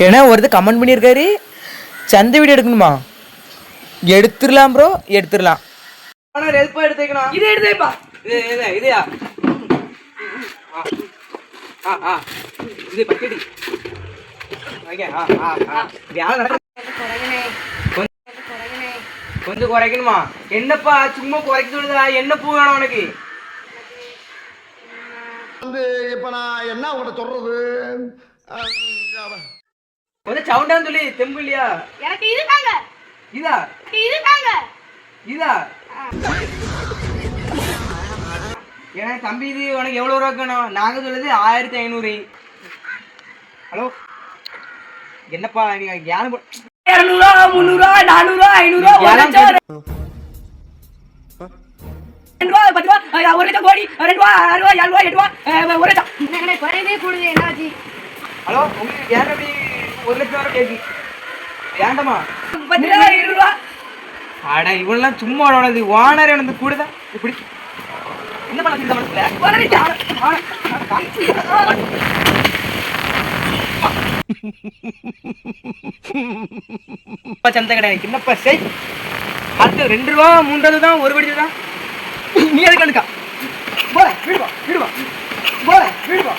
ஏன்னா ஒருத்தர் கமெண்ட் பண்ணியிருக்காரு சந்தை வீடியோ எடுக்கணுமா? எடுத்துடலாம் ப்ரோ, எடுத்துடலாம். ஆனால் ஹெல்ப்பாக எடுத்து வைக்கணும். இது எடுத்து வைப்பா. இதுயா இது பக்கெட்டி கொஞ்சம் குறைக்கணுமா? என்னப்பா சும்மா குறைக்க சொல்லுதா? என்ன பூ வேணும் உனக்கு? வந்து இப்ப நான் என்ன உங்கள்கிட்ட சொல்றது? கொஞ்சம் சவுண்டான்னு சொல்லி தெம்பு இல்லையா? எனக்கு இது தாங்க. இதா இது தாங்க. இதா ஏன்னா தம்பி இது உனக்கு எவ்வளோ ரூபா வேணும்? நாங்கள் சொல்லுது 1500. ஹலோ என்னப்பா நீங்க ஞானம் 200 300 400 500 1 லட்சம் 2 ரூபா 10 ரூபா 1 லட்சம் கோடி 2 ரூபா 6 ரூபா 7 ரூபா 8 ரூபா 1 லட்சம். என்ன குறையவே கூடுது என்னாச்சு? ஹலோ உங்களுக்கு ஏன் அப்படி 1 லட்சம் வரை கேட்கு ஏண்டமா 10 ரூபா 20 ரூபா? அட இவெல்லாம் சும்மா உனது ஓனர் எனக்கு கூடுதா இப்படி என்ன பண்ண இந்த மனசுல சந்தை கிடையாது என்னப்பா செய் அது 2 ரூபா 3 தான் ஒரு படி தான். நீ எதுக்கு எடுக்கா போற வீடுவா போற வீடுவா.